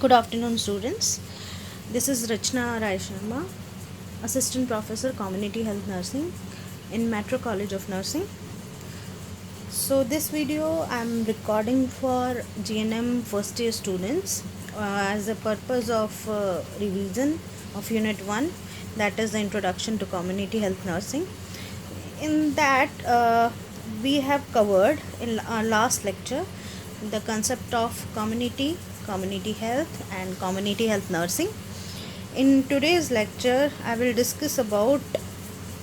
Good afternoon, students. This is Rachna Rai Sharma, Assistant Professor Community Health Nursing in Metro College of Nursing. So this video I am recording for GNM first year students as a purpose of revision of Unit 1, that is the Introduction to Community Health Nursing. In that we have covered in our last lecture the concept of community health and community health nursing. In today's lecture I will discuss about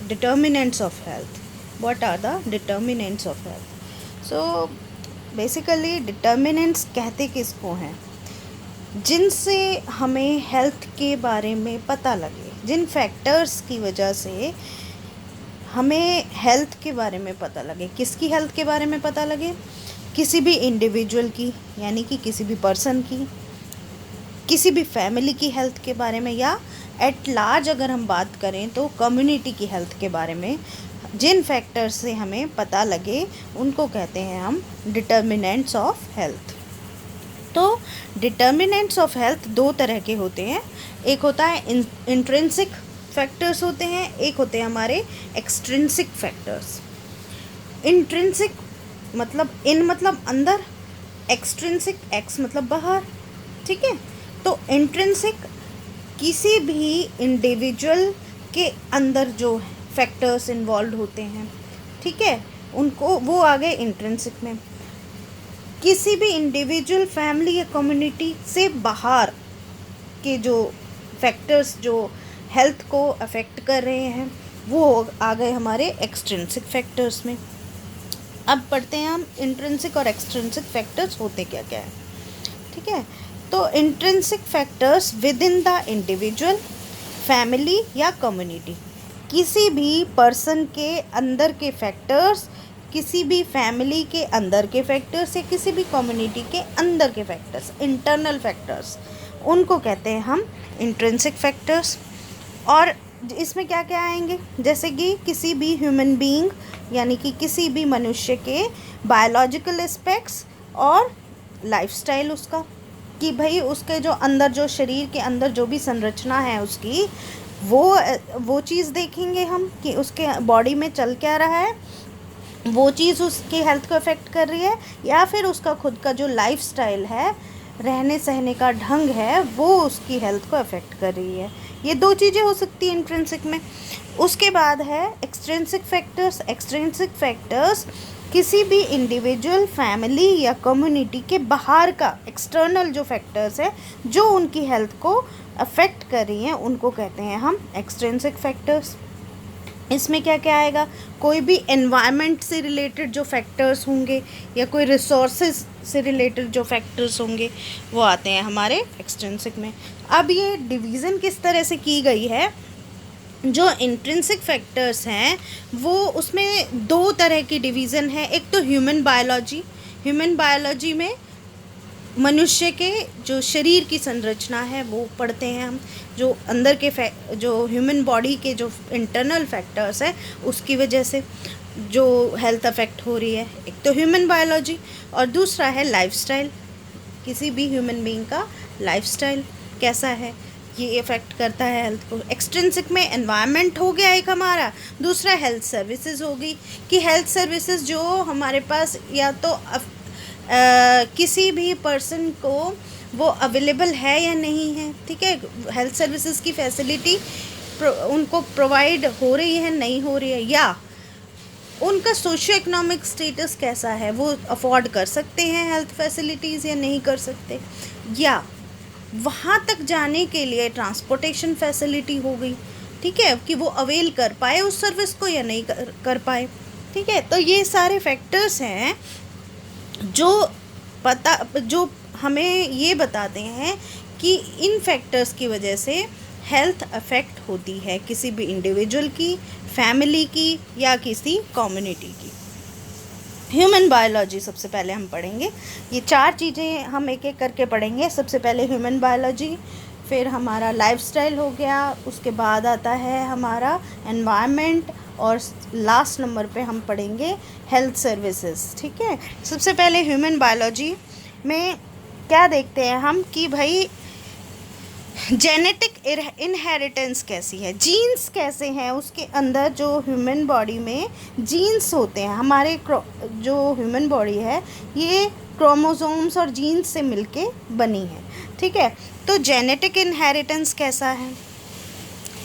determinants of health. What are the determinants of health? So basically determinants कहते किसको हैं? जिनसे हमें health के बारे में पता लगे, जिन फैक्टर्स की वजह से हमें हेल्थ के बारे में पता लगे. किसकी हेल्थ के बारे में पता लगे? किसी भी इंडिविजुअल की, यानी कि किसी भी पर्सन की, किसी भी फैमिली की हेल्थ के बारे में, या एट लार्ज अगर हम बात करें तो कम्युनिटी की हेल्थ के बारे में जिन फैक्टर्स से हमें पता लगे उनको कहते हैं हम डिटर्मिनेंट्स ऑफ हेल्थ. तो डिटर्मिनेंट्स ऑफ हेल्थ दो तरह के होते हैं. एक होता है इंट्रिंसिक फैक्टर्स होते हैं, एक होते हैं हमारे एक्सट्रिंसिक फैक्टर्स. इंट्रिंसिक मतलब इन मतलब अंदर, एक्सट्रिंसिक एक्स मतलब बाहर. ठीक है. तो इंट्रिंसिक किसी भी इंडिविजुअल के अंदर जो फैक्टर्स इन्वॉल्व होते हैं, ठीक है, उनको वो आ गए इंट्रिंसिक में. किसी भी इंडिविजुअल फैमिली या कम्युनिटी से बाहर के जो फैक्टर्स जो हेल्थ को अफेक्ट कर रहे हैं वो आ गए हमारे एक्सट्रिंसिक फैक्टर्स में. अब पढ़ते हैं हम इंट्रिंसिक और एक्सट्रिंसिक फैक्टर्स होते क्या क्या है. ठीक है. तो intrinsic factors with in the individual, family या कम्युनिटी, किसी भी पर्सन के अंदर के फैक्टर्स, किसी भी फैमिली के अंदर के फैक्टर्स या किसी भी कम्युनिटी के अंदर के फैक्टर्स, इंटरनल फैक्टर्स, उनको कहते हैं हम इंट्रिंसिक फैक्टर्स. और इसमें क्या क्या आएंगे? जैसे कि किसी भी ह्यूमन बीइंग, यानी कि किसी भी मनुष्य के बायोलॉजिकल एस्पेक्ट्स और लाइफस्टाइल उसका, कि भाई उसके जो अंदर, जो शरीर के अंदर जो भी संरचना है उसकी, वो चीज़ देखेंगे हम कि उसके बॉडी में चल क्या रहा है, वो चीज़ उसकी हेल्थ को अफेक्ट कर रही है, या फिर उसका खुद का जो लाइफस्टाइल है, रहने सहने का ढंग है, वो उसकी हेल्थ को अफेक्ट कर रही है. ये दो चीज़ें हो सकती हैं इंट्रिंसिक में. उसके बाद है एक्सट्रिंसिक फैक्टर्स. एक्सट्रिंसिक फैक्टर्स किसी भी इंडिविजुअल, फैमिली या कम्युनिटी के बाहर का एक्सटर्नल जो फैक्टर्स है जो उनकी हेल्थ को अफेक्ट कर रही हैं, उनको कहते हैं हम एक्सट्रिंसिक फैक्टर्स. इसमें क्या क्या आएगा? कोई भी एनवायरनमेंट से रिलेटेड जो फैक्टर्स होंगे या कोई रिसोर्सेज से रिलेटेड जो फैक्टर्स होंगे वो आते हैं हमारे एक्सट्रिंसिक में. अब ये डिवीज़न किस तरह से की गई है? जो इंट्रिंसिक फैक्टर्स हैं वो, उसमें दो तरह की डिवीज़न है. एक तो ह्यूमन बायोलॉजी. ह्यूमन बायोलॉजी में मनुष्य के जो शरीर की संरचना है वो पढ़ते हैं हम, जो अंदर के जो ह्यूमन बॉडी के जो इंटरनल फैक्टर्स है उसकी वजह से जो हेल्थ अफेक्ट हो रही है. एक तो ह्यूमन बायोलॉजी, और दूसरा है लाइफस्टाइल. किसी भी ह्यूमन बीइंग का लाइफस्टाइल कैसा है, ये इफ़ेक्ट करता है हेल्थ को. एक्सट्रिंसिक में एनवायरनमेंट हो गया एक हमारा, दूसरा हेल्थ सर्विसेज होगी कि हेल्थ सर्विसेज जो हमारे पास या तो किसी भी पर्सन को वो अवेलेबल है या नहीं है. ठीक है. हेल्थ सर्विसेज की फैसिलिटी उनको प्रोवाइड हो रही है, नहीं हो रही है, या उनका सोशियो इकोनॉमिक स्टेटस कैसा है, वो अफोर्ड कर सकते हैं हेल्थ फैसिलिटीज़ या नहीं कर सकते, या वहाँ तक जाने के लिए ट्रांसपोर्टेशन फैसिलिटी हो गई. ठीक है, कि वो अवेल कर पाए उस सर्विस को या नहीं कर पाए. ठीक है. तो ये सारे फैक्टर्स हैं जो हमें ये बताते हैं कि इन फैक्टर्स की वजह से हेल्थ अफेक्ट होती है किसी भी इंडिविजुअल की, फैमिली की या किसी कम्युनिटी की. ह्यूमन बायोलॉजी सबसे पहले हम पढ़ेंगे. ये चार चीज़ें हम एक एक करके पढ़ेंगे. सबसे पहले ह्यूमन बायोलॉजी, फिर हमारा लाइफस्टाइल हो गया, उसके बाद आता है हमारा एनवायरनमेंट, और लास्ट नंबर पे हम पढ़ेंगे हेल्थ सर्विसेज. ठीक है. सबसे पहले ह्यूमन बायोलॉजी में क्या देखते हैं हम कि भाई जेनेटिक इनहेरिटेंस कैसी है, जीन्स कैसे हैं उसके अंदर, जो ह्यूमन बॉडी में जीन्स होते हैं, हमारे जो ह्यूमन बॉडी है ये क्रोमोसोम्स और जीन्स से मिलके बनी है, ठीक है। तो जेनेटिक इनहेरिटेंस कैसा है,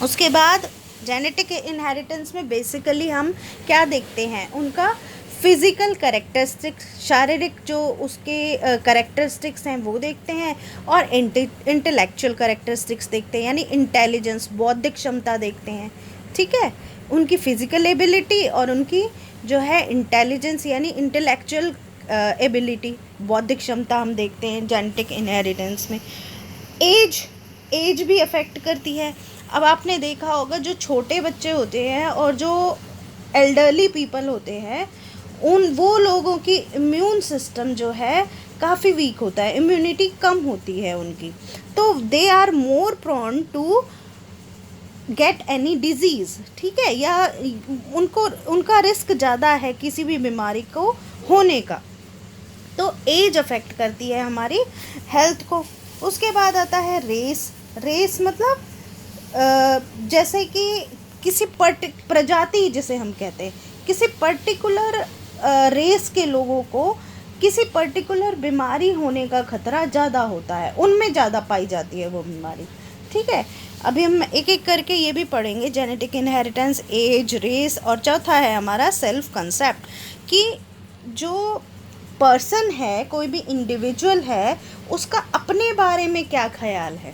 उसके बाद जेनेटिक इनहेरिटेंस में बेसिकली हम क्या देखते हैं, उनका फिज़िकल करेक्टरिस्टिक्स, शारीरिक जो उसके करेक्टरिस्टिक्स हैं वो देखते हैं, और इंटेलेक्चुअल करेक्टरिस्टिक्स देखते हैं, यानी इंटेलिजेंस, बौद्धिक क्षमता देखते हैं, ठीक है। उनकी फ़िज़िकल एबिलिटी और उनकी जो है इंटेलिजेंस यानी इंटेलेक्चुअल एबिलिटी, बौद्धिक क्षमता हम देखते हैं जेनेटिक इनहेरिटेंस में। एज भी अफेक्ट करती है। अब आपने देखा होगा जो छोटे बच्चे होते हैं और जो एल्डरली पीपल होते हैं, वो लोगों की इम्यून सिस्टम जो है काफ़ी वीक होता है, इम्यूनिटी कम होती है उनकी, तो they are more prone to get any disease, ठीक है, या उनका रिस्क ज़्यादा है किसी भी बीमारी को होने का। तो एज अफेक्ट करती है हमारी हेल्थ को। उसके बाद आता है रेस मतलब जैसे कि किसी प्रजाति जिसे हम कहते हैं, किसी पर्टिकुलर रेस के लोगों को किसी पर्टिकुलर बीमारी होने का खतरा ज़्यादा होता है, उनमें ज़्यादा पाई जाती है वो बीमारी, ठीक है। अभी हम एक एक करके ये भी पढ़ेंगे, जेनेटिक इनहेरिटेंस, एज, रेस, और चौथा है हमारा सेल्फ कंसेप्ट, कि जो पर्सन है, कोई भी इंडिविजुअल है, उसका अपने बारे में क्या ख्याल है,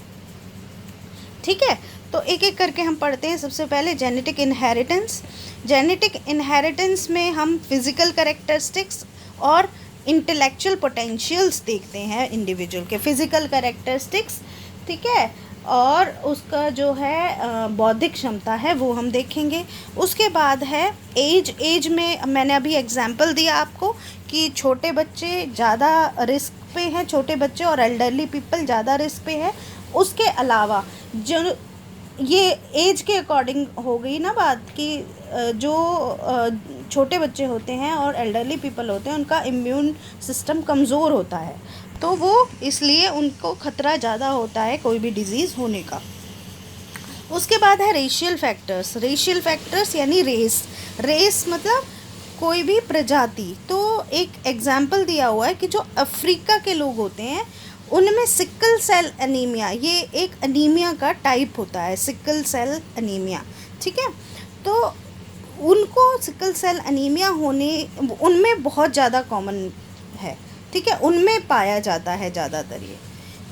ठीक है। तो एक एक करके हम पढ़ते हैं। सबसे पहले जेनेटिक इनहेरिटेंस। जेनेटिक इनहेरिटेंस में हम फिज़िकल कैरेक्टरिस्टिक्स और इंटेलेक्चुअल पोटेंशियल्स देखते हैं इंडिविजुअल के, फिज़िकल कैरेक्टरिस्टिक्स, ठीक है, और उसका जो है बौद्धिक क्षमता है वो हम देखेंगे। उसके बाद है एज में मैंने अभी एग्जांपल दिया आपको कि छोटे बच्चे ज़्यादा रिस्क पे हैं, छोटे बच्चे और एल्डरली पीपल ज़्यादा रिस्क पे है। उसके अलावा जो ये एज के अकॉर्डिंग हो गई ना बात, कि जो छोटे बच्चे होते हैं और एल्डरली पीपल होते हैं उनका इम्यून सिस्टम कमज़ोर होता है, तो वो इसलिए उनको खतरा ज़्यादा होता है कोई भी डिज़ीज़ होने का। उसके बाद है रेशियल फैक्टर्स यानी रेस मतलब कोई भी प्रजाति। तो एक एग्जाम्पल दिया हुआ है कि जो अफ्रीका के लोग होते हैं उनमें सिकल सेल एनीमिया, ये एक एनीमिया का टाइप होता है, सिकल सेल एनीमिया, ठीक है। तो उनको सिकल सेल एनीमिया होने उनमें बहुत ज़्यादा कॉमन है, ठीक है, उनमें पाया जाता है ज़्यादातर ये,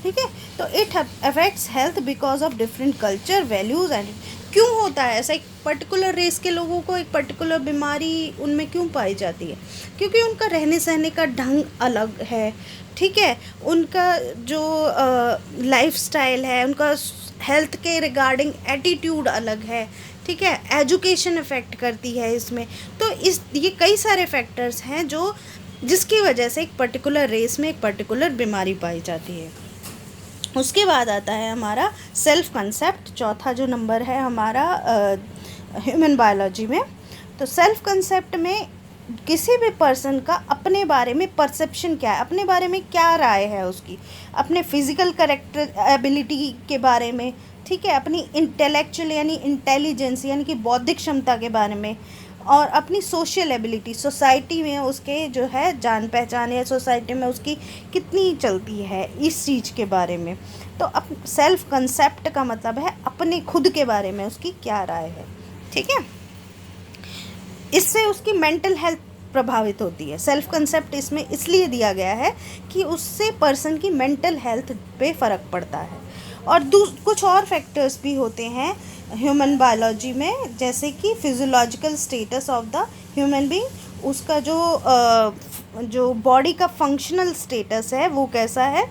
ठीक है। तो it affects health because of different culture, values and. क्यों होता है ऐसा, एक पर्टिकुलर रेस के लोगों को एक पर्टिकुलर बीमारी उनमें क्यों पाई जाती है, क्योंकि उनका रहने सहने का ढंग अलग है, ठीक है, उनका जो लाइफस्टाइल है, उनका हेल्थ के रिगार्डिंग एटीट्यूड अलग है, ठीक है, एजुकेशन इफ़ेक्ट करती है इसमें। तो ये कई सारे फैक्टर्स हैं जो जिसकी वजह से एक पर्टिकुलर रेस में एक पर्टिकुलर बीमारी पाई जाती है। उसके बाद आता है हमारा सेल्फ कंसेप्ट, चौथा जो नंबर है हमारा ह्यूमन बायोलॉजी में। तो सेल्फ कंसेप्ट में किसी भी पर्सन का अपने बारे में परसेप्शन क्या है, अपने बारे में क्या राय है उसकी, अपने फिज़िकल कैरेक्टर एबिलिटी के बारे में, ठीक है, अपनी इंटेलेक्चुअल यानी इंटेलिजेंस यानी कि बौद्धिक क्षमता के बारे में, और अपनी सोशल एबिलिटी, सोसाइटी में उसके जो है जान पहचान या सोसाइटी में उसकी कितनी चलती है, इस चीज़ के बारे में। तो अब सेल्फ कंसेप्ट का मतलब है अपने खुद के बारे में उसकी क्या राय है, ठीक है। इससे उसकी मेंटल हेल्थ प्रभावित होती है। सेल्फ कंसेप्ट इसमें इसलिए दिया गया है कि उससे पर्सन की मेंटल हेल्थ पे फ़र्क पड़ता है। और कुछ और फैक्टर्स भी होते हैं ह्यूमन बायोलॉजी में, जैसे कि physiological status of the human being, उसका जो बॉडी का फंक्शनल स्टेटस है वो कैसा है,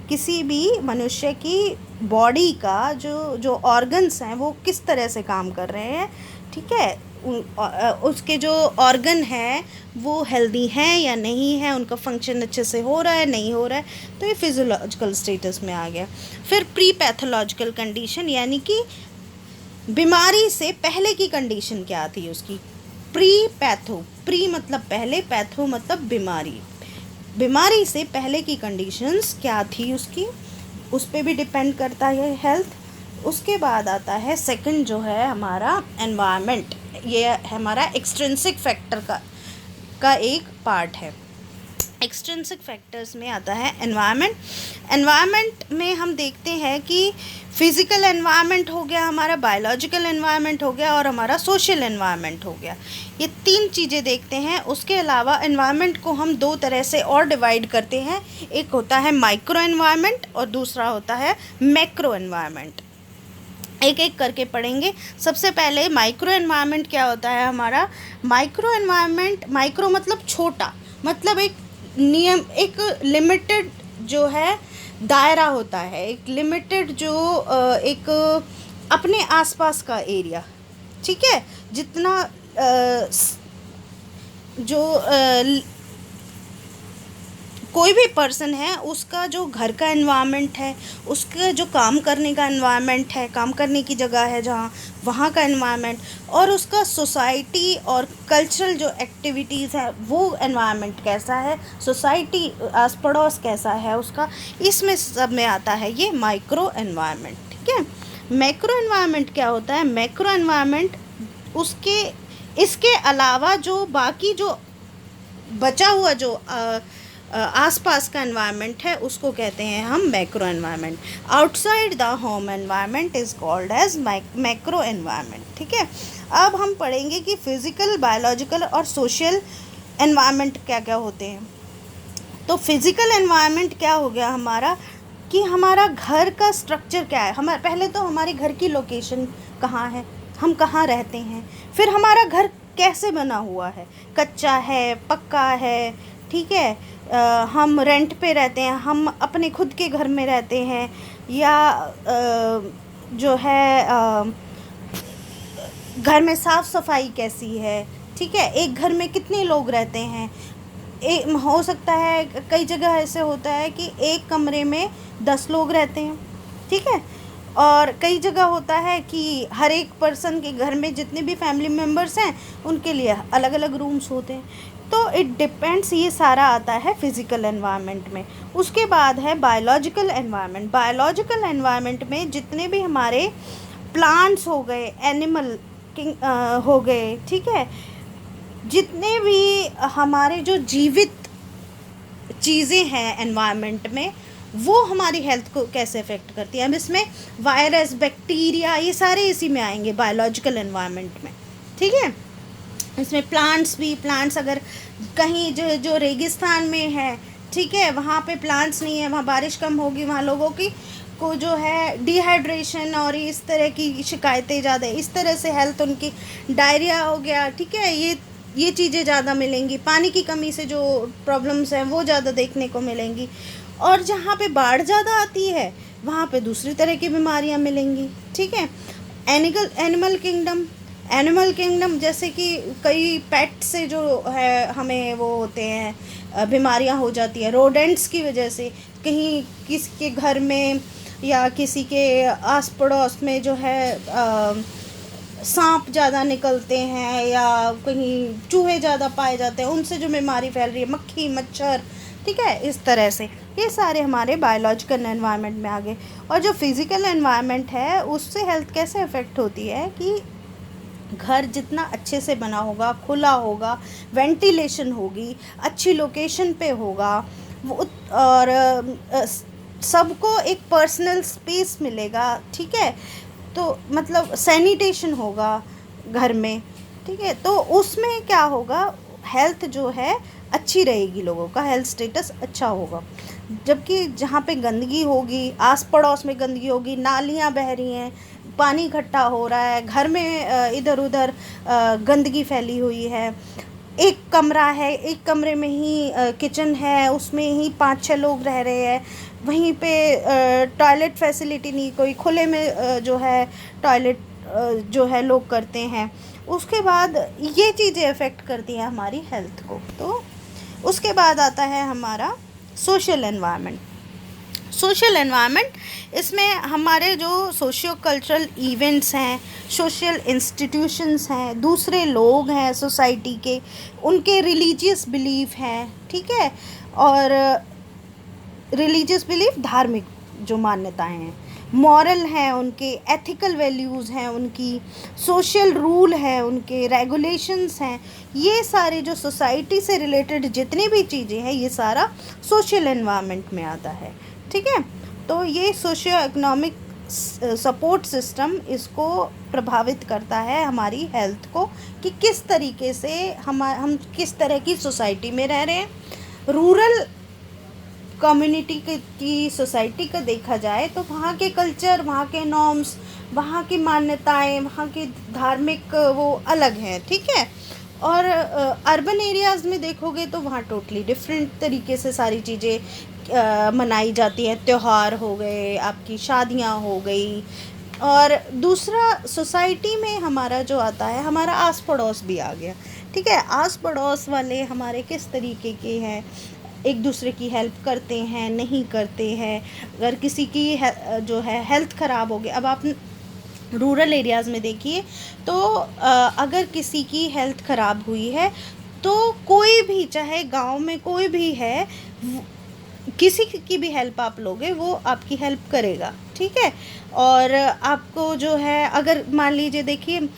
किसी भी मनुष्य की बॉडी का जो ऑर्गन्स हैं वो किस तरह से काम कर रहे हैं, ठीक है, उसके जो ऑर्गन हैं वो हेल्दी हैं या नहीं है, उनका फंक्शन अच्छे से हो रहा है नहीं हो रहा है, तो ये फिजियोलॉजिकल स्टेटस में आ गया। फिर प्री पैथोलॉजिकल कंडीशन, यानी कि बीमारी से पहले की कंडीशन क्या थी उसकी, प्री मतलब पहले, पैथो मतलब बीमारी से पहले की कंडीशंस क्या थी उसकी, उस पर भी डिपेंड करता है हेल्थ। उसके बाद आता है सेकंड जो है हमारा एनवायरनमेंट। ये हमारा एक्सट्रिंसिक फैक्टर का एक पार्ट है। एक्सट्रिंसिक फैक्टर्स में आता है एनवायरनमेंट। एनवायरनमेंट में हम देखते हैं कि फिज़िकल एनवायरनमेंट हो गया हमारा, बायोलॉजिकल एनवायरनमेंट हो गया और हमारा सोशल एनवायरनमेंट हो गया। ये 3 चीज़ें देखते हैं। उसके अलावा एनवायरनमेंट को हम 2 तरह से और डिवाइड करते हैं। एक होता है माइक्रो एनवायरनमेंट और दूसरा होता है मैक्रो एनवायरनमेंट। एक एक करके पढ़ेंगे। सबसे पहले माइक्रो एनवायरनमेंट क्या होता है हमारा। माइक्रो एनवायरनमेंट, माइक्रो मतलब छोटा, मतलब एक नियम, एक लिमिटेड जो है दायरा होता है, एक लिमिटेड जो एक अपने आसपास का एरिया, ठीक है, जितना जो कोई भी पर्सन है उसका जो घर का एनवायरनमेंट है, उसका जो काम करने का एनवायरनमेंट है, काम करने की जगह है जहाँ, वहाँ का एनवायरनमेंट, और उसका सोसाइटी और कल्चरल जो एक्टिविटीज़ है वो एनवायरनमेंट कैसा है, सोसाइटी आस पड़ोस कैसा है उसका, इसमें सब में आता है ये माइक्रो एनवायरनमेंट। ठीक है। मैक्रो एनवायरनमेंट क्या होता है। मैक्रो एनवायरनमेंट उसके इसके अलावा जो बाकी जो बचा हुआ जो आसपास का एनवायरनमेंट है उसको कहते हैं हम macro environment. Outside the home environment is called as macro environment. ठीक है। अब हम पढ़ेंगे कि फिज़िकल, बायोलॉजिकल और सोशल एनवायरनमेंट क्या क्या होते हैं। तो फिज़िकल एनवायरनमेंट क्या हो गया हमारा, कि हमारा घर का स्ट्रक्चर क्या है। हमारे पहले तो हमारे घर की लोकेशन कहाँ है, हम कहाँ रहते हैं, फिर हमारा घर कैसे बना हुआ है, कच्चा है, पक्का है, ठीक है, हम रेंट पे रहते हैं, हम अपने खुद के घर में रहते हैं, या जो है घर में साफ़ सफाई कैसी है, ठीक है, एक घर में कितने लोग रहते हैं। हो सकता है कई जगह ऐसे होता है कि एक कमरे में 10 लोग रहते हैं, ठीक है, और कई जगह होता है कि हर एक पर्सन के घर में जितने भी फैमिली मेम्बर्स हैं उनके लिए अलग अलग रूम्स होते हैं। तो इट डिपेंड्स, ये सारा आता है फिज़िकल एनवायरनमेंट में। उसके बाद है बायोलॉजिकल एनवायरनमेंट। बायोलॉजिकल एनवायरनमेंट में जितने भी हमारे प्लांट्स हो गए, एनिमल हो गए, ठीक है, जितने भी हमारे जो जीवित चीज़ें हैं एनवायरनमेंट में, वो हमारी हेल्थ को कैसे अफेक्ट करती है। अब इसमें वायरस, बैक्टीरिया, ये सारे इसी में आएंगे बायोलॉजिकल एनवायरनमेंट में। ठीक है। इसमें प्लांट्स अगर कहीं जो रेगिस्तान में है, ठीक है, वहाँ पे प्लांट्स नहीं है, वहाँ बारिश कम होगी, वहाँ लोगों की को जो है डिहाइड्रेशन और इस तरह की शिकायतें ज़्यादा, इस तरह से हेल्थ उनकी, डायरिया हो गया, ठीक है, ये चीज़ें ज़्यादा मिलेंगी। पानी की कमी से जो प्रॉब्लम्स हैं वो ज़्यादा देखने को मिलेंगी। और जहाँ पे बाढ़ ज़्यादा आती है वहाँ पे दूसरी तरह की बीमारियाँ मिलेंगी। ठीक है। एनिमल किंगडम जैसे कि कई पेट से जो है हमें वो होते हैं, बीमारियाँ हो जाती हैं रोडेंट्स की वजह से। कहीं किसी के घर में या किसी के आस पड़ोस में जो है सांप ज़्यादा निकलते हैं, या कहीं चूहे ज़्यादा पाए जाते हैं, उनसे जो बीमारी फैल रही है, मक्खी, मच्छर, ठीक है, इस तरह से ये सारे हमारे बायोलॉजिकल एनवायरनमेंट में आ गए। और जो फिज़िकल एनवायरनमेंट है उससे हेल्थ कैसे अफेक्ट होती है कि घर जितना अच्छे से बना होगा, खुला होगा, वेंटिलेशन होगी, अच्छी लोकेशन पे होगा, वो और सबको एक पर्सनल स्पेस मिलेगा, ठीक है, तो मतलब सैनिटेशन होगा घर में, ठीक है, तो उसमें क्या होगा, हेल्थ जो है अच्छी रहेगी, लोगों का हेल्थ स्टेटस अच्छा होगा। जबकि जहाँ पे गंदगी होगी, आस पड़ोस में गंदगी होगी, नालियाँ बह रही हैं, पानी इकट्ठा हो रहा है, घर में इधर उधर गंदगी फैली हुई है, एक कमरा है, एक कमरे में ही किचन है, उसमें ही 5-6 लोग रह रहे हैं, वहीं पे टॉयलेट फैसिलिटी नहीं, कोई खुले में जो है टॉयलेट जो है लोग करते हैं, उसके बाद ये चीज़ें अफेक्ट करती हैं हमारी हेल्थ को। तो उसके बाद आता है हमारा सोशल एनवायरनमेंट। सोशल एनवायरनमेंट, इसमें हमारे जो सोशियो कल्चरल इवेंट्स हैं, सोशल इंस्टीट्यूशंस हैं, दूसरे लोग हैं सोसाइटी के, उनके रिलीजियस बिलीफ हैं, ठीक है, और रिलीजियस बिलीफ, धार्मिक जो मान्यताएं हैं, मॉरल हैं उनके, एथिकल वैल्यूज़ हैं उनकी, सोशल रूल है उनके, रेगुलेशंस हैं, ये सारे जो सोसाइटी से रिलेटेड जितनी भी चीज़ें हैं ये सारा सोशल एनवायरनमेंट में आता है। ठीक है, तो ये सोशियो इकोनॉमिक सपोर्ट सिस्टम इसको प्रभावित करता है हमारी हेल्थ को, कि किस तरीके से हम किस तरह की सोसाइटी में रह रहे हैं। रूरल कम्युनिटी की सोसाइटी का देखा जाए तो वहाँ के कल्चर, वहाँ के नॉर्म्स, वहाँ की मान्यताएं, वहाँ की धार्मिक वो अलग हैं। ठीक है, और अर्बन एरियाज़ में देखोगे तो वहाँ टोटली डिफरेंट तरीके से सारी चीज़ें मनाई जाती हैं। त्यौहार हो गए, आपकी शादियाँ हो गई। और दूसरा, सोसाइटी में हमारा जो आता है, हमारा आस पड़ोस भी आ गया। ठीक है, आस पड़ोस वाले हमारे किस तरीके के हैं, एक दूसरे की हेल्प करते हैं, नहीं करते हैं। अगर किसी की जो है हेल्थ ख़राब हो गई, अब आप रूरल एरियाज़ में देखिए तो अगर किसी की हेल्थ ख़राब हुई है तो कोई भी, चाहे गांव में कोई भी है, किसी की भी हेल्प आप लोगे वो आपकी हेल्प करेगा। ठीक है, और आपको जो है, अगर मान लीजिए देखिए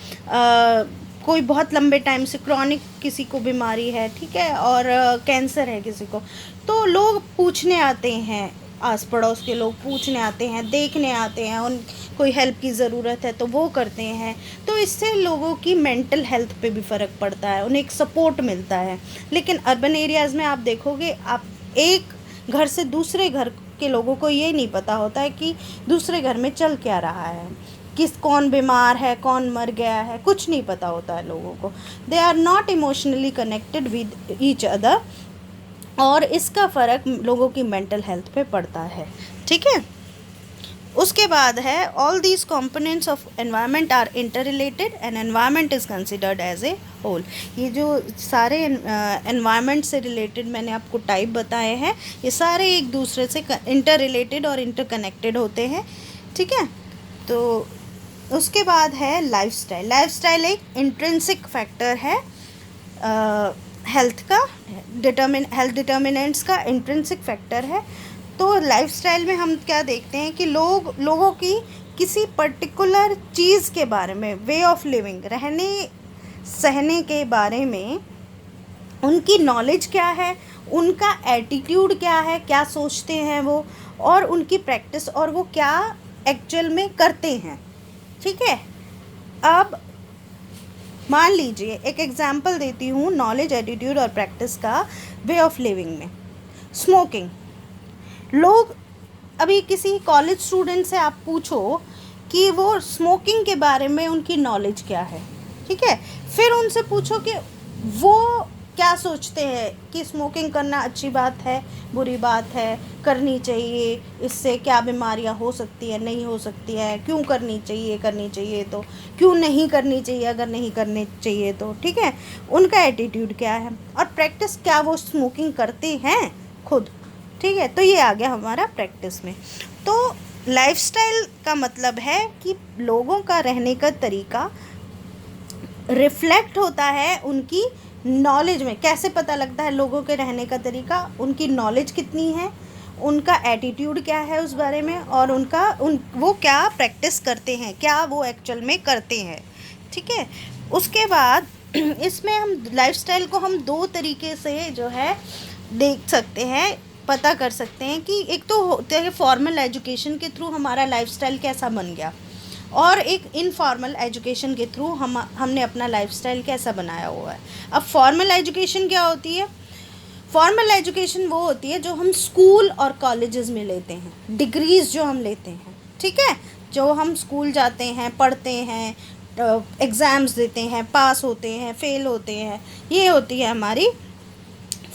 कोई बहुत लंबे टाइम से क्रॉनिक किसी को बीमारी है, ठीक है, और कैंसर है किसी को, तो लोग पूछने आते हैं, आस पड़ोस के लोग पूछने आते हैं, देखने आते हैं, उन कोई हेल्प की ज़रूरत है तो वो करते हैं। तो इससे लोगों की मेंटल हेल्थ पे भी फ़र्क पड़ता है, उन्हें एक सपोर्ट मिलता है। लेकिन अर्बन एरियाज़ में आप देखोगे, आप एक घर से दूसरे घर के लोगों को ये नहीं पता होता है कि दूसरे घर में चल क्या रहा है, कौन बीमार है, कौन मर गया है, कुछ नहीं पता होता है लोगों को। They are not emotionally connected with each other, और इसका फ़र्क लोगों की मेंटल हेल्थ पे पड़ता है। ठीक है, उसके बाद है all these components of environment are interrelated and environment is considered as a whole. ये जो सारे एनवायरनमेंट से रिलेटेड मैंने आपको टाइप बताए हैं, ये सारे एक दूसरे से इंटर रिलेटेड और इंटर कनेक्टेड होते हैं। ठीक है, तो उसके बाद है लाइफस्टाइल। लाइफस्टाइल एक इंट्रिंसिक फैक्टर है हेल्थ का, हेल्थ डिटर्मिनेंट्स का इंट्रिंसिक फैक्टर है। तो लाइफस्टाइल में हम क्या देखते हैं कि लोगों की किसी पर्टिकुलर चीज़ के बारे में, वे ऑफ लिविंग, रहने सहने के बारे में उनकी नॉलेज क्या है, उनका एटीट्यूड क्या है, क्या सोचते हैं वो, और उनकी प्रैक्टिस, और वो क्या एक्चुअल में करते हैं। ठीक है, अब मान लीजिए एक एग्जांपल देती हूँ नॉलेज, एटीट्यूड और प्रैक्टिस का वे ऑफ लिविंग में। स्मोकिंग, लोग अभी किसी कॉलेज स्टूडेंट से आप पूछो कि वो स्मोकिंग के बारे में उनकी नॉलेज क्या है। ठीक है, फिर उनसे पूछो कि वो क्या सोचते हैं कि स्मोकिंग करना अच्छी बात है, बुरी बात है, करनी चाहिए, इससे क्या बीमारियां हो सकती है, नहीं हो सकती है, क्यों करनी चाहिए तो क्यों नहीं करनी चाहिए, अगर नहीं करनी चाहिए तो। ठीक है, उनका एटीट्यूड क्या है, और प्रैक्टिस, क्या वो स्मोकिंग करते हैं खुद। ठीक है, तो ये आ गया हमारा प्रैक्टिस में। तो लाइफस्टाइल का मतलब है कि लोगों का रहने का तरीका रिफ्लेक्ट होता है उनकी नॉलेज में। कैसे पता लगता है लोगों के रहने का तरीका? उनकी नॉलेज कितनी है, उनका एटीट्यूड क्या है उस बारे में, और वो क्या प्रैक्टिस करते हैं, क्या वो एक्चुअल में करते हैं। ठीक है, उसके बाद इसमें हम लाइफस्टाइल को हम दो तरीके से जो है देख सकते हैं, पता कर सकते हैं कि एक तो होता है फॉर्मल एजुकेशन के थ्रू हमारा लाइफस्टाइल कैसा बन गया, और एक इनफॉर्मल एजुकेशन के थ्रू हमने अपना लाइफस्टाइल कैसा बनाया हुआ है। अब फॉर्मल एजुकेशन क्या होती है? फॉर्मल एजुकेशन वो होती है जो हम स्कूल और कॉलेजेस में लेते हैं, डिग्रीज़ जो हम लेते हैं। ठीक है, जो हम स्कूल जाते हैं, पढ़ते हैं, एग्ज़ाम्स देते हैं, पास होते हैं, फेल होते हैं, ये होती है हमारी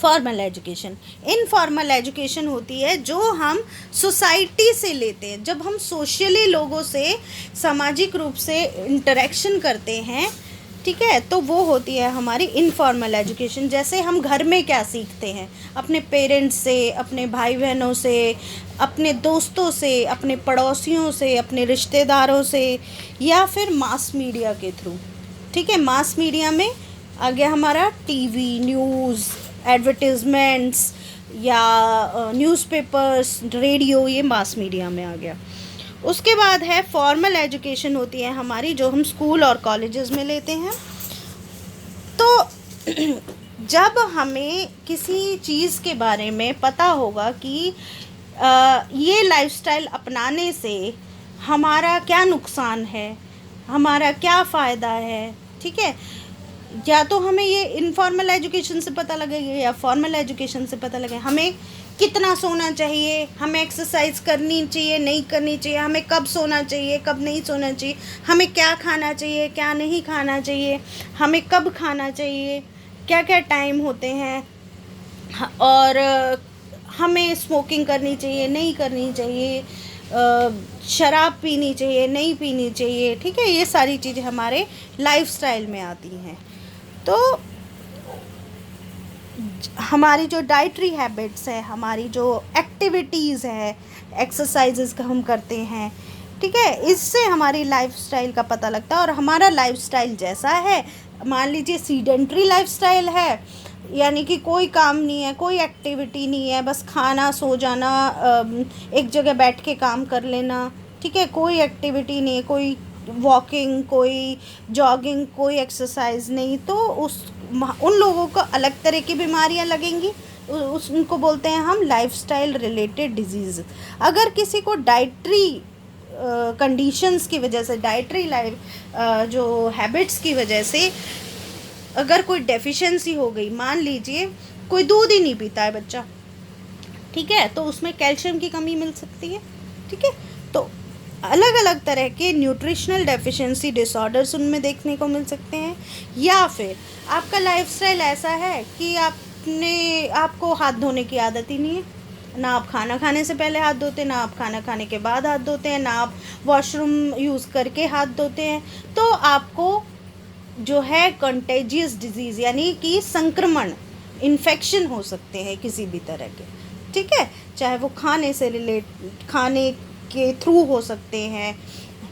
फॉर्मल एजुकेशन। इनफॉर्मल एजुकेशन होती है जो हम सोसाइटी से लेते हैं, जब हम सोशली लोगों से सामाजिक रूप से इंटरेक्शन करते हैं। ठीक है, तो वो होती है हमारी इनफॉर्मल एजुकेशन। जैसे हम घर में क्या सीखते हैं, अपने पेरेंट्स से, अपने भाई बहनों से, अपने दोस्तों से, अपने पड़ोसियों से, अपने रिश्तेदारों से, या फिर मास मीडिया के थ्रू। ठीक है, मास मीडिया में आ गया हमारा टीवी, न्यूज़, एडवर्टीज़मेंट्स, या न्यूज़पेपर्स, रेडियो, ये मास मीडिया में आ गया। उसके बाद है फॉर्मल एजुकेशन होती है हमारी, जो हम स्कूल और कॉलेजेस में लेते हैं। तो जब हमें किसी चीज़ के बारे में पता होगा कि ये लाइफस्टाइल अपनाने से हमारा क्या नुकसान है, हमारा क्या फ़ायदा है, ठीक है, या तो हमें ये इनफॉर्मल एजुकेशन से पता लगेगा या फॉर्मल एजुकेशन से पता लगेगा। हमें कितना सोना चाहिए, हमें एक्सरसाइज करनी चाहिए, नहीं करनी चाहिए, हमें कब सोना चाहिए, कब नहीं सोना चाहिए, हमें क्या खाना चाहिए, क्या नहीं खाना चाहिए, हमें कब खाना चाहिए, क्या क्या टाइम होते हैं, और हमें स्मोकिंग करनी चाहिए, नहीं करनी चाहिए, शराब पीनी चाहिए, नहीं पीनी चाहिए, ठीक है। ये सारी चीज़ें हमारे लाइफस्टाइल में आती हैं। तो हमारी जो डाइटरी हैबिट्स है, हमारी जो एक्टिविटीज़ है, एक्सरसाइजेस का हम करते हैं, ठीक है, इससे हमारी लाइफस्टाइल का पता लगता है। और हमारा लाइफस्टाइल जैसा है, मान लीजिए सीडेंट्री लाइफस्टाइल है, यानी कि कोई काम नहीं है, कोई एक्टिविटी नहीं है, बस खाना, सो जाना, एक जगह बैठ के काम कर लेना, ठीक है, कोई एक्टिविटी नहीं है, कोई वॉकिंग, कोई जॉगिंग, कोई एक्सरसाइज नहीं, तो उन लोगों को अलग तरह की बीमारियां लगेंगी। उनको बोलते हैं हम लाइफस्टाइल रिलेटेड डिजीज़। अगर किसी को डाइटरी कंडीशंस की वजह से, डाइटरी जो हैबिट्स की वजह से अगर कोई डेफिशिएंसी हो गई, मान लीजिए कोई दूध ही नहीं पीता है बच्चा, ठीक है, तो उसमें कैल्शियम की कमी मिल सकती है, ठीक है। तो अलग अलग तरह के न्यूट्रिशनल डेफिशिएंसी डिसऑर्डर्स उनमें देखने को मिल सकते हैं। या फिर आपका लाइफस्टाइल ऐसा है कि आपको हाथ धोने की आदत ही नहीं है, ना आप खाना खाने से पहले हाथ धोते, ना आप खाना खाने के बाद हाथ धोते हैं, ना आप वॉशरूम यूज़ करके हाथ धोते हैं, तो आपको जो है कंटेजियस डिजीज़, यानी कि संक्रमण, इन्फेक्शन हो सकते हैं किसी भी तरह के, ठीक है, चाहे वो खाने के थ्रू हो सकते हैं,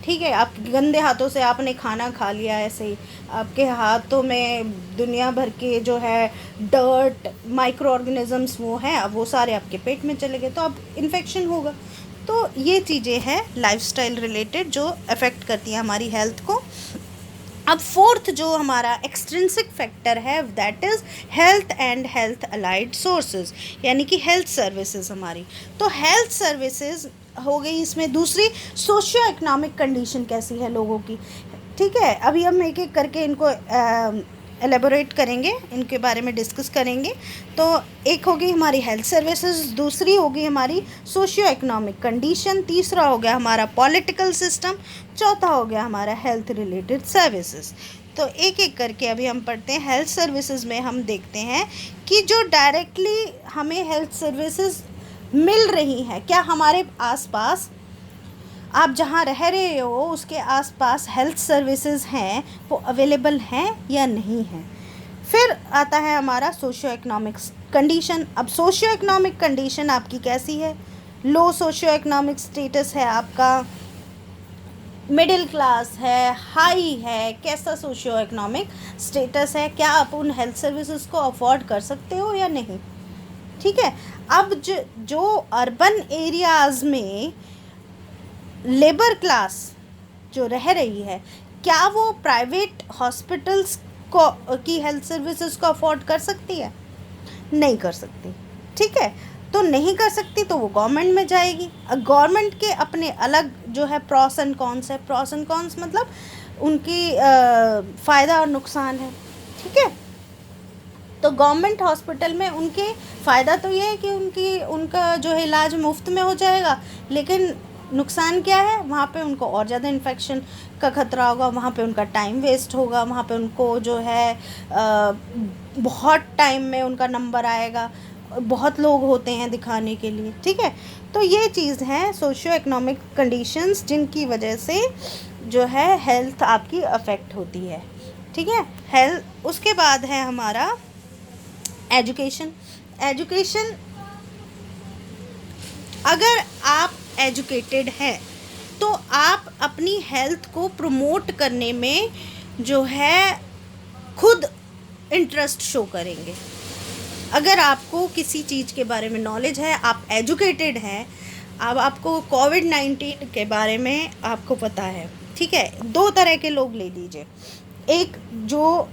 ठीक है। आप गंदे हाथों से आपने खाना खा लिया, ऐसे ही आपके हाथों में दुनिया भर के जो है डर्ट, माइक्रो ऑर्गेनिजम्स वो हैं, अब वो सारे आपके पेट में चले गए, तो अब इन्फेक्शन होगा। तो ये चीज़ें हैं लाइफस्टाइल रिलेटेड जो अफेक्ट करती हैं हमारी हेल्थ को। अब फोर्थ जो हमारा एक्सट्रिंसिक फैक्टर है, that is health and health allied sources, यानी कि हेल्थ सर्विसेज हमारी। तो हेल्थ सर्विसेज हो गई इसमें दूसरी। सोशियो इकोनॉमिक कंडीशन कैसी है लोगों की, ठीक है, अभी हम एक एक करके इनको एलेबोरेट करेंगे, इनके बारे में डिस्कस करेंगे। तो एक होगी हमारी हेल्थ सर्विसेज, दूसरी होगी हमारी सोशियो इकोनॉमिक कंडीशन, तीसरा हो गया हमारा पॉलिटिकल सिस्टम, चौथा हो गया हमारा हेल्थ रिलेटेड सर्विसेज। तो एक एक करके अभी हम पढ़ते हैं। हेल्थ सर्विसेज में हम देखते हैं कि जो डायरेक्टली हमें हेल्थ सर्विसेज मिल रही हैं, क्या हमारे आसपास, आप जहाँ रह रहे हो उसके आसपास हेल्थ सर्विसेज हैं, वो अवेलेबल हैं या नहीं हैं। फिर आता है हमारा सोशियो इकोनॉमिक कंडीशन। अब सोशियो इकोनॉमिक कंडीशन आपकी कैसी है, लो सोशियो इकोनॉमिक स्टेटस है आपका, मिडिल क्लास है, हाई है, कैसा सोशियो इकोनॉमिक स्टेटस है, क्या आप उन हेल्थ सर्विसेज को अफोर्ड कर सकते हो या नहीं, ठीक है। अब जो अर्बन एरियाज़ में लेबर क्लास जो रह रही है, क्या वो प्राइवेट हॉस्पिटल्स की हेल्थ सर्विसेज को अफोर्ड कर सकती है, नहीं कर सकती, ठीक है। तो नहीं कर सकती तो वो गवर्नमेंट में जाएगी। गवर्नमेंट के अपने अलग जो है प्रॉस एंड कॉन्स है, प्रॉस एंड कॉन्स मतलब उनकी फ़ायदा और नुकसान है, ठीक है। तो गवर्नमेंट हॉस्पिटल में उनके फ़ायदा तो ये है कि उनका जो है इलाज मुफ्त में हो जाएगा, लेकिन नुकसान क्या है, वहाँ पे उनको और ज़्यादा इन्फेक्शन का खतरा होगा, वहाँ पे उनका टाइम वेस्ट होगा, वहाँ पे उनको जो है बहुत टाइम में उनका नंबर आएगा, बहुत लोग होते हैं दिखाने के लिए, ठीक है। तो ये चीज़ है सोशियो इकोनॉमिक कंडीशंस, जिनकी वजह से जो है हेल्थ आपकी अफेक्ट होती है, ठीक है। हेल्थ, उसके बाद है हमारा एजुकेशन। अगर आप एजुकेटेड हैं तो आप अपनी हेल्थ को प्रमोट करने में जो है खुद इंटरेस्ट शो करेंगे। अगर आपको किसी चीज़ के बारे में नॉलेज है, आप एजुकेटेड हैं, अब आपको कोविड-19 के बारे में आपको पता है, ठीक है। दो तरह के लोग ले लीजिए, एक जो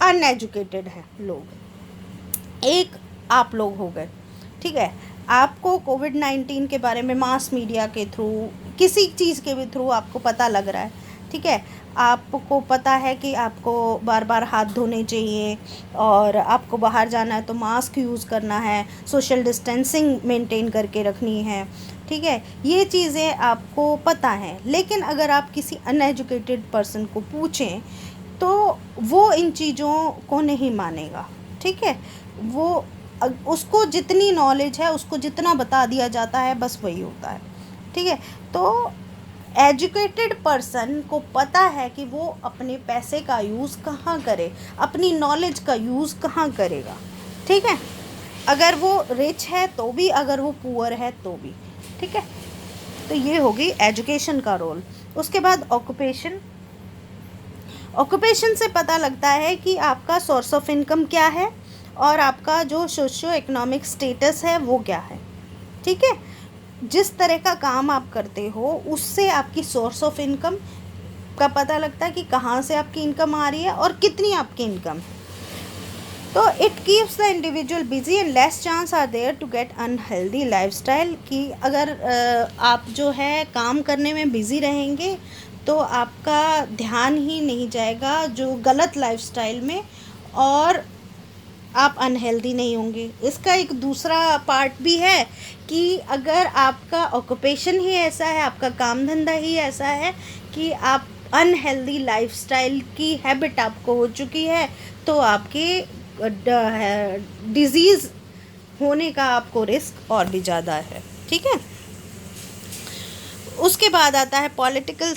अनएजुकेटेड है लोग, एक आप लोग हो गए, ठीक है। आपको कोविड-19 के बारे में मास मीडिया के थ्रू, किसी चीज़ के भी थ्रू आपको पता लग रहा है, ठीक है। आपको पता है कि आपको बार बार हाथ धोने चाहिए, और आपको बाहर जाना है तो मास्क यूज़ करना है, सोशल डिस्टेंसिंग मेंटेन करके रखनी है, ठीक है। ये चीज़ें आपको पता है, लेकिन अगर आप किसी अनएजुकेटेड पर्सन को पूछें तो वो इन चीज़ों को नहीं मानेगा, ठीक है। वो उसको जितनी नॉलेज है, उसको जितना बता दिया जाता है, बस वही होता है, ठीक है। तो एजुकेटेड पर्सन को पता है कि वो अपने पैसे का यूज़ कहाँ करे, अपनी नॉलेज का यूज़ कहाँ करेगा, ठीक है। अगर वो रिच है तो भी, अगर वो पुअर है तो भी, ठीक है। तो ये होगी एजुकेशन का रोल। उसके बाद ऑक्यूपेशन से पता लगता है कि आपका सोर्स ऑफ इनकम क्या है और आपका जो सोशो इकोनॉमिक स्टेटस है वो क्या है, ठीक है। जिस तरह का काम आप करते हो उससे आपकी सोर्स ऑफ इनकम का पता लगता है कि कहाँ से आपकी इनकम आ रही है और कितनी आपकी इनकम। तो it keeps the individual busy and less chance are there to get unhealthy lifestyle. कि अगर आप जो है काम करने में बिज़ी रहेंगे तो आपका ध्यान ही नहीं जाएगा जो गलत लाइफस्टाइल में, और आप अनहेल्दी नहीं होंगे। इसका एक दूसरा पार्ट भी है कि अगर आपका ऑक्यूपेशन ही ऐसा है, आपका काम धंधा ही ऐसा है कि आप अनहेल्दी लाइफस्टाइल की हैबिट आपको हो चुकी है, तो आपके डिजीज़ होने का आपको रिस्क और भी ज़्यादा है, ठीक है। उसके बाद आता है पॉलिटिकल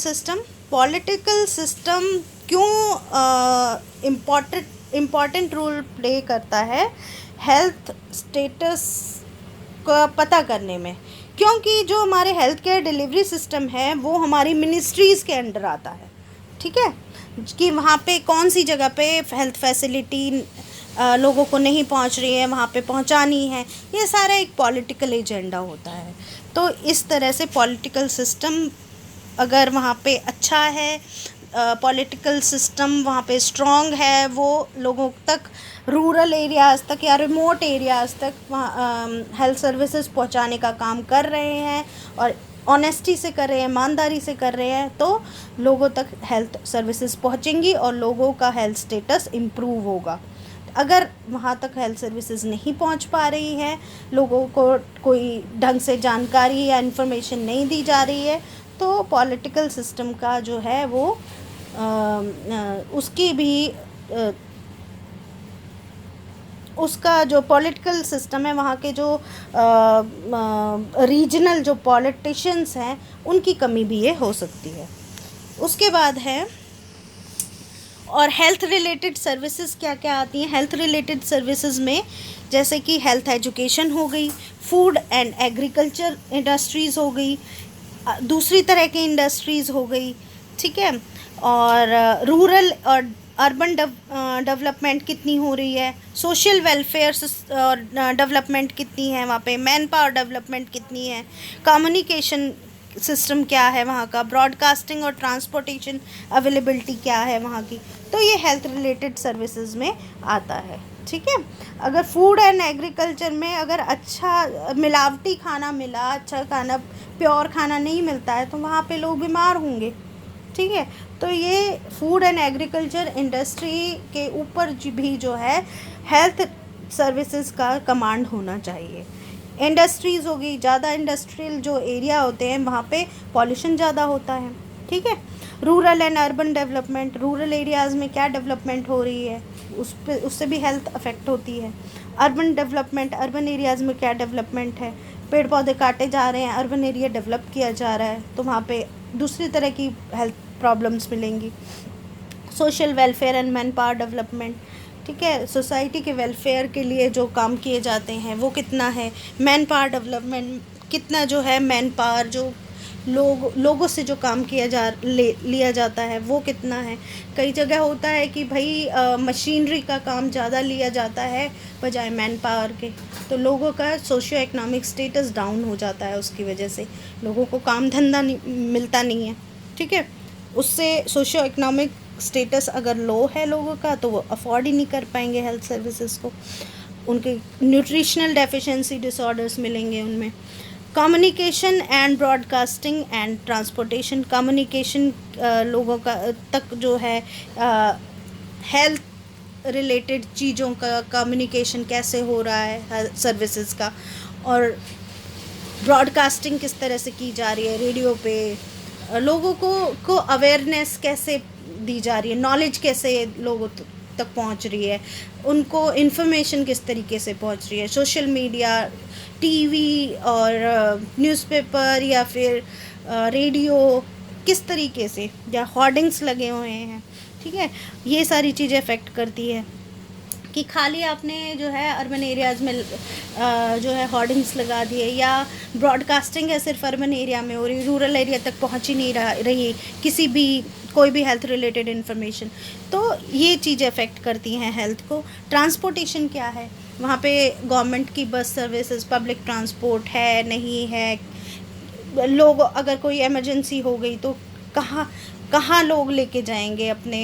सिस्टम क्यों इम्पॉर्टेंट रोल प्ले करता है हेल्थ स्टेटस का पता करने में, क्योंकि जो हमारे हेल्थ केयर डिलीवरी सिस्टम है वो हमारी मिनिस्ट्रीज़ के अंडर आता है, ठीक है। कि वहाँ पे कौन सी जगह पे हेल्थ फैसिलिटी लोगों को नहीं पहुँच रही है, वहाँ पे पहुँचानी है, ये सारा एक पॉलिटिकल एजेंडा होता है। तो इस तरह से पॉलिटिकल सिस्टम अगर वहाँ पे अच्छा है, पॉलिटिकल सिस्टम वहाँ पे स्ट्रॉन्ग है, वो लोगों तक, रूरल एरियाज़ तक या रिमोट एरियाज़ तक वहाँ हेल्थ सर्विसेज पहुँचाने का काम कर रहे हैं और ऑनेस्टी से कर रहे हैं, ईमानदारी से कर रहे हैं, तो लोगों तक हेल्थ सर्विसेज पहुँचेंगी और लोगों का हेल्थ स्टेटस इम्प्रूव होगा। अगर वहाँ तक हेल्थ सर्विसेज नहीं पहुँच पा रही है, लोगों को कोई ढंग से जानकारी या इन्फॉर्मेशन नहीं दी जा रही है, तो पॉलिटिकल सिस्टम का जो है वो उसकी भी उसका जो पॉलिटिकल सिस्टम है, वहाँ के जो रीजनल जो पॉलिटिशियंस हैं उनकी कमी भी ये हो सकती है। उसके बाद है, और हेल्थ रिलेटेड सर्विसेज क्या क्या आती हैं। हेल्थ रिलेटेड सर्विसेज में जैसे कि हेल्थ एजुकेशन हो गई, फूड एंड एग्रीकल्चर इंडस्ट्रीज़ हो गई, दूसरी तरह की इंडस्ट्रीज़ हो गई, ठीक है। और रूरल और अर्बन डेवलपमेंट कितनी हो रही है, सोशल वेलफेयर डेवलपमेंट कितनी है वहाँ पे, मैन पावर डेवलपमेंट कितनी है, कम्युनिकेशन सिस्टम क्या है वहाँ का, ब्रॉडकास्टिंग और ट्रांसपोर्टेशन अवेलेबिलिटी क्या है वहाँ की। तो ये हेल्थ रिलेटेड सर्विसेज में आता है, ठीक है। अगर फूड एंड एग्रीकल्चर में अगर अच्छा मिलावटी खाना मिला, अच्छा खाना, प्योर खाना नहीं मिलता है, तो वहाँ पे लोग बीमार होंगे, ठीक है। तो ये फूड एंड एग्रीकल्चर इंडस्ट्री के ऊपर भी जो है हेल्थ सर्विसेज का कमांड होना चाहिए। इंडस्ट्रीज़ होगी, ज़्यादा इंडस्ट्रियल जो एरिया होते हैं वहाँ पे पॉल्यूशन ज़्यादा होता है, ठीक है। Rural and urban development, rural areas में क्या डेवलपमेंट हो रही है उससे भी हेल्थ अफेक्ट होती है। अर्बन डेवलपमेंट, अर्बन एरियाज़ में क्या डेवलपमेंट है, पेड़ पौधे काटे जा रहे हैं, अर्बन एरिया डेवलप किया जा रहा है, तो वहाँ पे दूसरी तरह की हेल्थ प्रॉब्लम्स मिलेंगी। Social welfare and man power development, ठीक है, सोसाइटी के वेलफेयर के लिए जो काम किए जाते हैं वो कितना है। मैन पावर डेवलपमेंट, कितना जो है मैन पावर जो लोगों से जो काम लिया जाता है वो कितना है। कई जगह होता है कि भाई मशीनरी का काम ज़्यादा लिया जाता है बजाय मैन पावर के, तो लोगों का सोशियो इकोनॉमिक स्टेटस डाउन हो जाता है। उसकी वजह से लोगों को काम धंधा मिलता नहीं है, ठीक है। उससे सोशियो इकोनॉमिक स्टेटस अगर लो है लोगों का तो वो अफोर्ड ही नहीं कर पाएंगे हेल्थ सर्विसेज को, उनके न्यूट्रिशनल डेफिशिएंसी डिसऑर्डर्स मिलेंगे उनमें। Communication and broadcasting and transportation, communication लोगों का तक जो है हेल्थ रिलेटेड चीज़ों का कम्युनिकेशन कैसे हो रहा है सर्विसेज का, और ब्रॉडकास्टिंग किस तरह से की जा रही है रेडियो पे, लोगों को अवेयरनेस कैसे दी जा रही है, नॉलेज कैसे लोगों तक पहुंच रही है, उनको इन्फॉर्मेशन किस तरीके से पहुंच रही है, सोशल मीडिया, टीवी और न्यूज़पेपर या फिर रेडियो किस तरीके से, या होर्डिंग्स लगे हुए हैं, ठीक है। ये सारी चीज़ें अफेक्ट करती है कि खाली आपने जो है अर्बन एरियाज़ में जो है होर्डिंग्स लगा दिए, या ब्रॉडकास्टिंग है सिर्फ अर्बन एरिया में, और रूरल एरिया तक पहुंच ही नहीं रही किसी भी कोई भी हेल्थ रिलेटेड इन्फॉर्मेशन, तो ये चीज़ें अफेक्ट करती हैं हेल्थ को। ट्रांसपोर्टेशन क्या है, वहाँ पे गवर्नमेंट की बस सर्विसेज, पब्लिक ट्रांसपोर्ट है नहीं है, लोग अगर कोई इमरजेंसी हो गई तो कहाँ लोग लेके जाएंगे अपने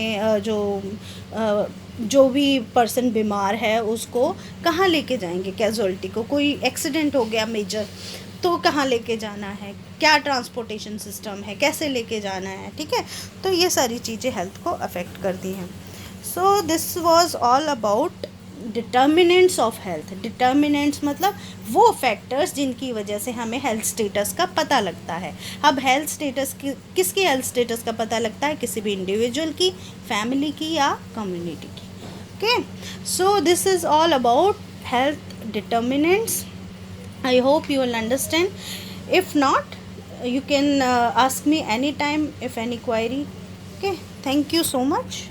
जो भी पर्सन बीमार है उसको कहाँ लेके जाएंगे, कैजुअल्टी को, कोई एक्सीडेंट हो गया मेजर तो कहाँ लेके जाना है, क्या ट्रांसपोर्टेशन सिस्टम है, कैसे लेके जाना है, ठीक है। तो ये सारी चीज़ें हेल्थ को अफेक्ट करती हैं। So this was all about determinants of health. Determinants मतलब वो फैक्टर्स जिनकी वजह से हमें हेल्थ स्टेटस का पता लगता है। अब हेल्थ स्टेटस किसकी हेल्थ स्टेटस का पता लगता है, किसी भी इंडिविजुअल की, फैमिली की या कम्युनिटी की। Okay, so this is all about health determinants. I hope you will understand. If not, you can ask me anytime if any query. Okay, thank you so much.